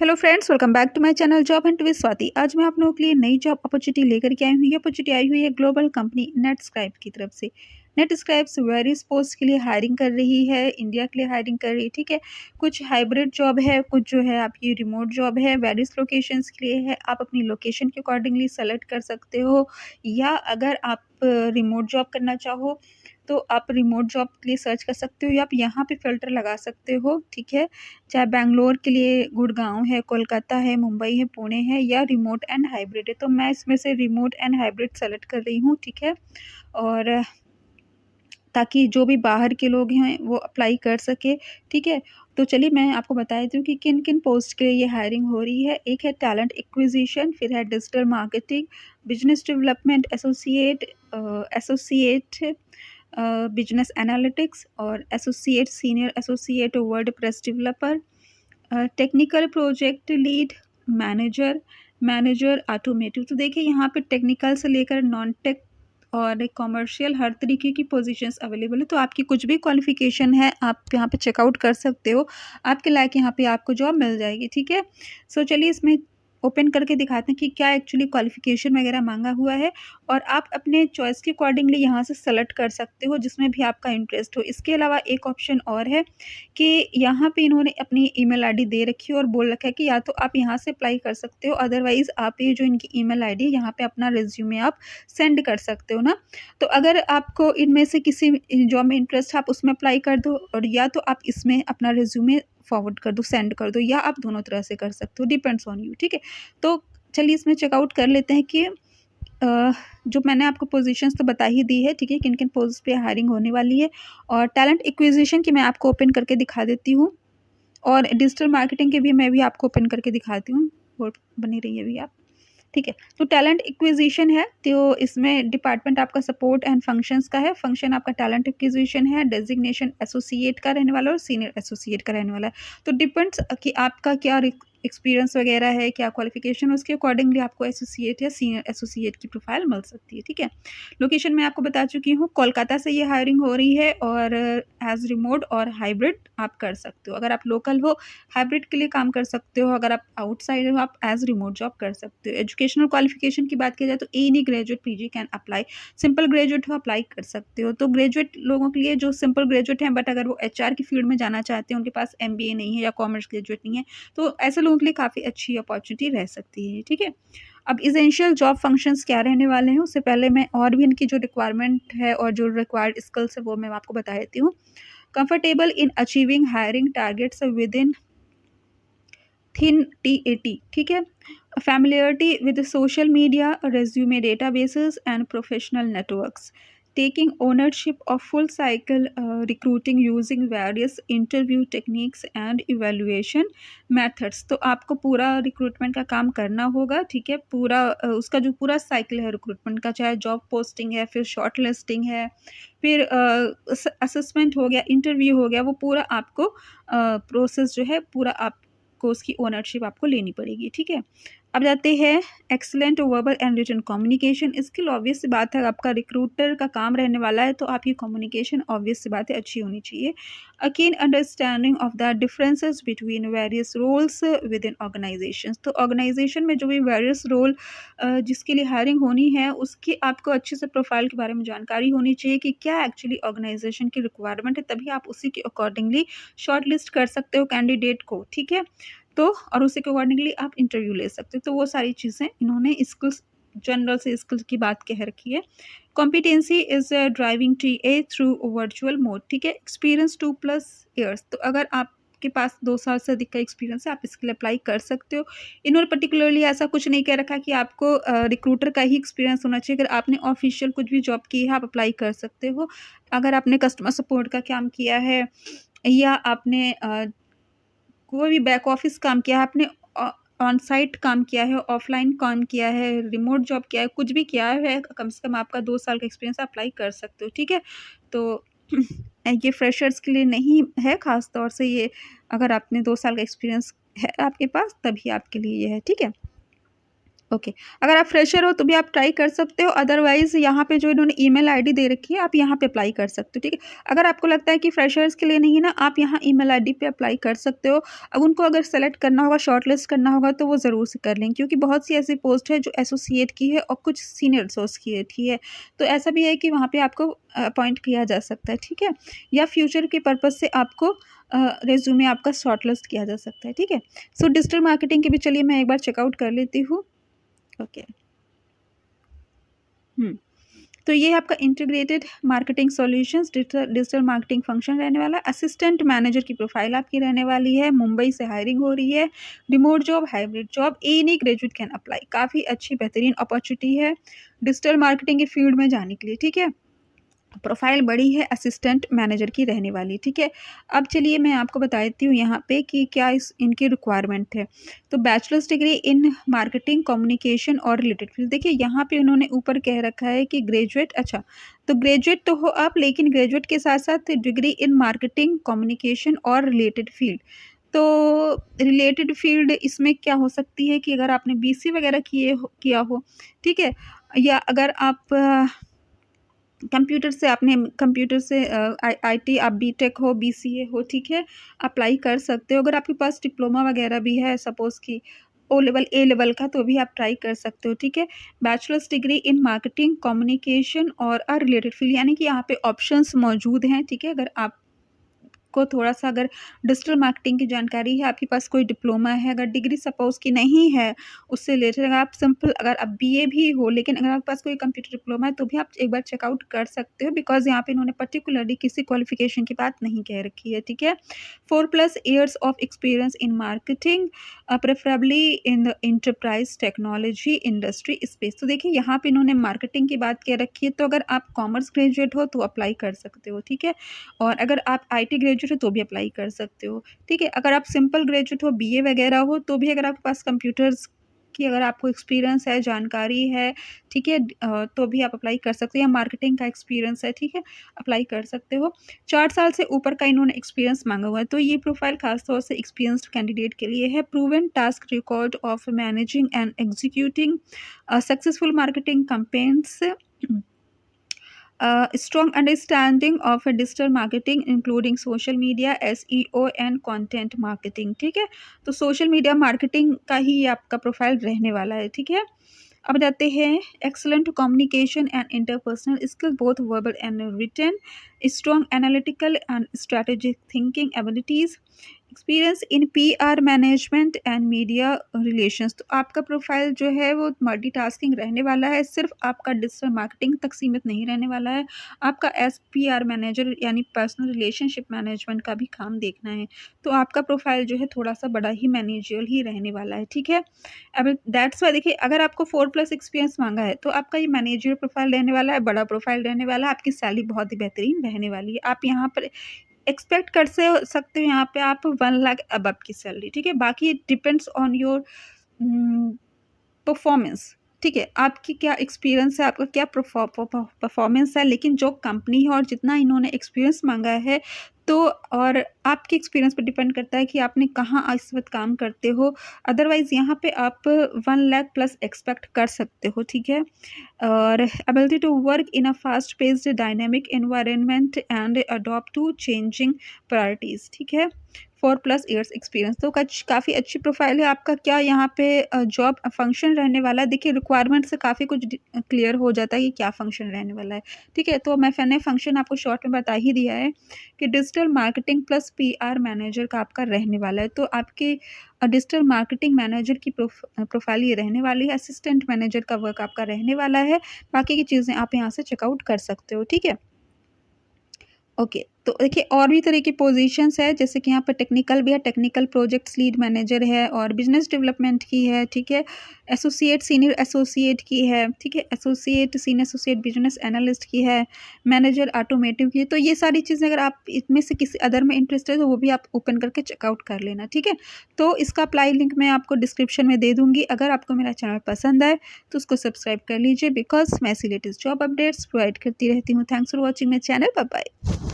Hello friends, welcome back to my channel job hunt with Swati. आज मैं आप लोगों के लिए नई जॉब अपॉर्चुनिटी लेकर के आई हूँ। ये अपॉर्चुनिटी आई हुई है ग्लोबल कंपनी नेटस्क्राइब की तरफ से। नेटस्क्राइब्स वेरियस पोस्ट के लिए हायरिंग कर रही है, इंडिया के लिए हायरिंग कर रही है। ठीक है, कुछ हाइब्रिड जॉब है, कुछ जो है आपकी रिमोट जॉब है, वेरियस लोकेशंस के लिए है। आप अपनी लोकेशन के अकॉर्डिंगली सेलेक्ट कर सकते हो, या अगर आप रिमोट जॉब करना चाहो तो आप रिमोट जॉब के लिए सर्च कर सकते हो, या आप यहाँ पे फ़िल्टर लगा सकते हो। ठीक है, चाहे बैंगलोर के लिए गुड़गांव है, कोलकाता है, मुंबई है, पुणे है, या रिमोट एंड हाइब्रिड है। तो मैं इसमें से रिमोट एंड हाइब्रिड सेलेक्ट कर रही हूँ। ठीक है, और ताकि जो भी बाहर के लोग हैं वो अप्लाई कर सके। ठीक है, तो चलिए मैं आपको बता देती हूँ कि किन किन पोस्ट के लिए ये हायरिंग हो रही है। एक है टैलेंट एक्विजिशन, फिर है digital marketing, business development associate, associate business analytics, और associate, senior associate WordPress developer, technical project lead, manager, manager automotive. तो देखिए यहाँ पे टेक्निकल से लेकर नॉन टेक और कॉमर्शियल हर तरीके की पोजीशंस अवेलेबल है। तो आपकी कुछ भी क्वालिफिकेशन है आप यहाँ पे चेकआउट कर सकते हो, आपके लायक यहाँ पे आपको जॉब मिल जाएगी। ठीक है, सो चलिए इसमें ओपन करके दिखाते हैं कि क्या एक्चुअली क्वालिफिकेशन वगैरह मांगा हुआ है, और आप अपने चॉइस के अकॉर्डिंगली यहाँ से सेलेक्ट कर सकते हो जिसमें भी आपका इंटरेस्ट हो। इसके अलावा एक ऑप्शन और है कि यहाँ पे इन्होंने अपनी ईमेल आईडी दे रखी है और बोल रखा है कि या तो आप यहाँ से अप्लाई कर सकते हो, अदरवाइज़ आप ये जो इनकी ईमेल आईडी है यहाँ पे अपना रिज्यूमे आप सेंड कर सकते हो ना। तो अगर आपको इनमें से किसी जॉब में इंटरेस्ट है आप उसमें अप्लाई कर दो, और या तो आप इसमें अपना रिज्यूमे फॉरवर्ड कर दो, सेंड कर दो, या आप दोनों तरह से कर सकते हो, डिपेंड्स ऑन यू। ठीक है, तो चलिए इसमें चेकआउट कर लेते हैं कि जो मैंने आपको पोजीशंस तो बता ही दी है। ठीक है, किन किन पोस्ट पे हायरिंग होने वाली है, और टैलेंट एक्विजिशन की मैं आपको ओपन करके दिखा देती हूँ, और डिजिटल मार्केटिंग के भी मैं भी आपको ओपन करके दिखाती हूँ, और बनी रहिए भी आप। ठीक है, तो टैलेंट एक्विजिशन है, तो इसमें डिपार्टमेंट आपका सपोर्ट एंड फंक्शंस का है। फंक्शन आपका टैलेंट एक्विजिशन है, डेजिग्नेशन एसोसिएट का रहने वाला है और सीनियर एसोसिएट का रहने वाला है। तो डिपेंड्स कि आपका क्या एक्सपीरियंस वगैरह है, क्या क्वालिफिकेशन, उसके अकॉर्डिंगली आपको एसोसिएट या सीनियर एसोसिएट की प्रोफाइल मिल सकती है। ठीक है, लोकेशन मैं आपको बता चुकी हूँ, कोलकाता से ये हायरिंग हो रही है, और एज रिमोट और हाइब्रिड आप कर सकते हो। अगर आप लोकल हो हाइब्रिड के लिए काम कर सकते हो, अगर आप आउटसाइडर हो आप एज रिमोट जॉब कर सकते हो। एजुकेशनल क्वालिफिकेशन की बात की जाए तो any graduate PG can apply, simple graduate हो अप्लाई कर सकते हो। तो ग्रेजुएट लोगों के लिए जो सिंपल ग्रेजुएट हैं बट अगर वो एचआर की फील्ड में जाना चाहते हैं, उनके पास एमबीए नहीं है या कॉमर्स ग्रेजुएट नहीं है, तो ऐसे लोगों के लिए काफ़ी अच्छी अपॉर्चुनिटी रह सकती है। ठीक है, अब इसेंशियल जॉब फंक्शंस क्या रहने वाले हैं उससे पहले मैं और भी इनकी जो रिक्वायरमेंट है और जो रिक्वायर्ड स्किल्स है वो मैं आपको बता देती हूँ। Comfortable in achieving hiring targets with in thin TAT। ठीक है, familiarity with the social media, resume databases and professional networks, taking ownership of full cycle recruiting using various interview techniques and evaluation methods। तो आपको पूरा recruitment का काम करना होगा। ठीक है, पूरा उसका जो पूरा साइकिल है रिक्रूटमेंट का, चाहे जॉब पोस्टिंग है, फिर शॉर्ट लिस्टिंग है, फिर असेसमेंट हो गया, इंटरव्यू हो गया, वो पूरा आपको प्रोसेस जो है पूरा आप को उसकी ओनरशिप आपको लेनी पड़ेगी। ठीक है, अब जाते हैं excellent verbal and written communication skill. Obvious सी बात है, आपका रिक्रूटर का काम रहने वाला है तो आपकी कम्युनिकेशन ऑब्वियस सी बात है अच्छी होनी चाहिए। A keen understanding of the differences between various roles within organisation. तो ऑर्गेनाइजेशन में जो भी वेरियस रोल जिसके लिए हायरिंग होनी है उसकी आपको अच्छे से प्रोफाइल के बारे में जानकारी होनी चाहिए कि क्या एक्चुअली ऑर्गेनाइजेशन की रिक्वायरमेंट है, तभी आप उसी के अकॉर्डिंगली शॉर्ट लिस्ट कर सकते हो कैंडिडेट को। ठीक है, तो और उसी के अकॉर्डिंगली आप इंटरव्यू ले सकते हो। तो वो सारी चीज़ें इन्होंने स्किल्स, जनरल से स्किल्स की बात कह रखी है। Competency is driving TA through virtual mode. ठीक है, एक्सपीरियंस 2+ ईयर्स। तो अगर आपके पास 2 साल से अधिक का एक्सपीरियंस है आप इसके लिए अप्लाई कर सकते हो। इन्होंने पर्टिकुलरली ऐसा कुछ नहीं कह रखा कि आपको रिक्रूटर का ही एक्सपीरियंस होना चाहिए। अगर आपने ऑफिशियल कुछ भी जॉब की है आप अप्लाई कर सकते हो। अगर आपने कस्टमर सपोर्ट का काम किया है, या आपने कोई भी बैक ऑफिस काम किया है, आपने ऑन साइट काम किया है, ऑफलाइन काम किया है, रिमोट जॉब किया है, कुछ भी किया है, कम से कम आपका 2 साल का एक्सपीरियंस अप्लाई कर सकते हो। ठीक है, तो ये फ्रेशर्स के लिए नहीं है, ख़ास तौर से ये अगर आपने 2 साल का एक्सपीरियंस है आपके पास तभी आपके लिए ये है। ठीक है, ओके। अगर आप फ्रेशर हो तो भी आप ट्राई कर सकते हो, अदरवाइज़ यहाँ पे जो इन्होंने ईमेल आईडी दे रखी है, आप यहाँ पे अप्लाई कर सकते हो, ठीक है। अगर आपको लगता है कि फ्रेशर्स के लिए नहीं है ना, आप यहाँ ईमेल आईडी पे अप्लाई कर सकते हो। अब उनको अगर सेलेक्ट करना होगा, शॉर्टलिस्ट करना होगा तो वो ज़रूर से कर लेंगे, क्योंकि बहुत सी ऐसी पोस्ट है जो एसोसिएट की है और कुछ सीनियर रिसोर्स की है, ठीक है। तो ऐसा भी है कि वहाँ पे आपको अपॉइंट किया जा सकता है, ठीक है। या फ्यूचर के पर्पज़ से आपको रिज्यूमे आपका शॉर्टलिस्ट किया जा सकता है, ठीक है। सो डिजिटल मार्केटिंग के भी चलिए मैं एक बार चेकआउट कर लेती हूँ। ओके। तो ये है आपका integrated marketing solutions, digital marketing function रहने वाला है। असिस्टेंट मैनेजर की प्रोफाइल आपकी रहने वाली है। मुंबई से हायरिंग हो रही है। Remote job, hybrid job, any graduate can apply. काफ़ी अच्छी बेहतरीन अपॉर्चुनिटी है डिजिटल मार्केटिंग के फील्ड में जाने के लिए, ठीक है। प्रोफाइल बड़ी है, असिस्टेंट मैनेजर की रहने वाली, ठीक है। अब चलिए मैं आपको बता देती हूँ यहाँ पे कि क्या इस इनकी रिक्वायरमेंट है। तो bachelors degree in marketing communication और रिलेटेड फील्ड, देखिए यहाँ पे उन्होंने ऊपर कह रखा है कि ग्रेजुएट, अच्छा तो ग्रेजुएट तो हो आप, लेकिन ग्रेजुएट के साथ साथ डिग्री इन मार्केटिंग कम्युनिकेशन और रिलेटेड फील्ड। तो रिलेटेड फील्ड इसमें क्या हो सकती है कि अगर आपने बीसी वगैरह किया हो, ठीक है, या अगर आप कंप्यूटर से आईटी आप बीटेक हो, बीसीए हो, ठीक है, अप्लाई कर सकते हो। अगर आपके पास डिप्लोमा वगैरह भी है सपोज़ कि ओ लेवल, ए लेवल का, तो भी आप ट्राई कर सकते हो, ठीक है। Bachelors degree in marketing, communication और रिलेटेड फील्ड, यानी कि यहाँ पे ऑप्शंस मौजूद हैं, ठीक है। अगर आप को थोड़ा-सा अगर डिजिटल मार्केटिंग की जानकारी है, आपके पास कोई डिप्लोमा है, अगर डिग्री सपोज़ कि नहीं है, उससे रिलेटेड अगर आप सिंपल, अगर आप बीए भी हो, लेकिन अगर आपके पास कोई कंप्यूटर डिप्लोमा है, तो भी आप एक बार चेकआउट कर सकते हो, बिकॉज़ यहाँ पे इन्होंने पर्टिकुलरली किसी क्वालिफ़िकेशन की बात नहीं कह रखी है, ठीक है। 4+ years of experience in marketing, preferably in the enterprise technology industry space. तो देखिए यहाँ पे इन्होंने मार्केटिंग की बात कह रखी है, तो अगर आप कॉमर्स ग्रेजुएट हो, तो अप्लाई कर सकते हो, ठीक है। और अगर आप आईटी ग्रेजुएट हो तो भी अप्लाई कर सकते हो, ठीक है। अगर आप सिंपल ग्रेजुएट हो, बीए वगैरह हो, तो भी अगर आपके पास कंप्यूटर्स की अगर आपको एक्सपीरियंस है, जानकारी है, ठीक है, तो भी आप अप्लाई कर सकते हो, या मार्केटिंग का एक्सपीरियंस है, ठीक है, अप्लाई कर सकते हो। 4 साल से ऊपर का इन्होंने एक्सपीरियंस माँगा हुआ है, तो ये प्रोफाइल खास तौर से एक्सपीरियंस्ड कैंडिडेट के लिए है। Proven task record of managing and executing successful marketing campaigns, strong understanding of digital marketing including social media, SEO and content marketing, ठीक है। तो सोशल मीडिया मार्केटिंग का ही ये आपका प्रोफाइल रहने वाला है, ठीक है। अब जाते हैं excellent communication and interpersonal skill both verbal and written, strong analytical and strategic thinking abilities, experience in PR management and media relations. तो आपका प्रोफाइल जो है वो मल्टीटास्किंग रहने वाला है, सिर्फ आपका डिजिटल मार्केटिंग तक सीमित नहीं रहने वाला है, आपका एस पीआर मैनेजर यानी पर्सनल रिलेशनशिप मैनेजमेंट का भी काम देखना है। तो आपका प्रोफाइल जो है थोड़ा सा बड़ा ही मैनेजरियल ही रहने वाला है, ठीक है। अब दैट्स वाई देखिए, अगर आपको 4+ एक्सपीरियंस मांगा है, तो आपका ये मैनेजरियल प्रोफाइल रहने वाला है, बड़ा प्रोफाइल रहने वाला है, आपकी सैलरी बहुत ही बेहतरीन रहने वाली है। आप यहाँ पर एक्सपेक्ट कर से सकते हो यहाँ पे आप 1 लाख अबव की सैलरी, ठीक है। बाकी it depends on your performance, ठीक है। आपकी क्या एक्सपीरियंस है, आपका क्या परफॉर्मेंस है, लेकिन जो कंपनी है और जितना इन्होंने एक्सपीरियंस मांगा है, तो और आपके एक्सपीरियंस पर डिपेंड करता है कि आपने कहाँ इस वक्त काम करते हो। अदरवाइज़ यहाँ पे आप 1 लाख प्लस एक्सपेक्ट कर सकते हो, ठीक है। और ability to work in a fast paced dynamic environment and adopt to changing priorities, ठीक है। 4+ ईयर्स एक्सपीरियंस, तो काफ़ी अच्छी प्रोफाइल है। आपका क्या यहाँ पे जॉब फंक्शन रहने वाला है, देखिए रिक्वायरमेंट से काफ़ी कुछ क्लियर हो जाता है कि क्या फंक्शन रहने वाला है, ठीक है। तो मैंने फंक्शन आपको शॉर्ट में बता ही दिया है कि digital marketing plus PR manager का आपका रहने वाला है। तो आपके डिजिटल मार्केटिंग मैनेजर की प्रोफाइल ये रहने वाली है, असिस्टेंट मैनेजर का वर्क आपका रहने वाला है। बाकी की चीज़ें आप यहाँ से चेकआउट कर सकते हो, ठीक है। ओके, तो देखिए और भी तरह की पोजीशंस है, जैसे कि यहाँ पर टेक्निकल भी है, टेक्निकल प्रोजेक्ट्स लीड मैनेजर है, और बिजनेस डेवलपमेंट की है, ठीक है। एसोसिएट सीनियर एसोसिएट की है, ठीक है। Associate senior associate business analyst की है, मैनेजर ऑटोमेटिव की है। तो ये सारी चीज़ें अगर आप इनमें से किसी अदर में इंटरेस्टेड है, तो वो भी आप ओपन करके चेकआउट कर लेना, ठीक है। तो इसका अप्लाई लिंक मैं आपको डिस्क्रिप्शन में दे दूँगी। अगर आपको मेरा चैनल पसंद आए तो उसको सब्सक्राइब कर लीजिए, बिकॉज मैं ऐसी लेटेस्ट जॉब अपडेट्स प्रोवाइड करती रहती हूँ। Thanks for watching my channel, bye bye.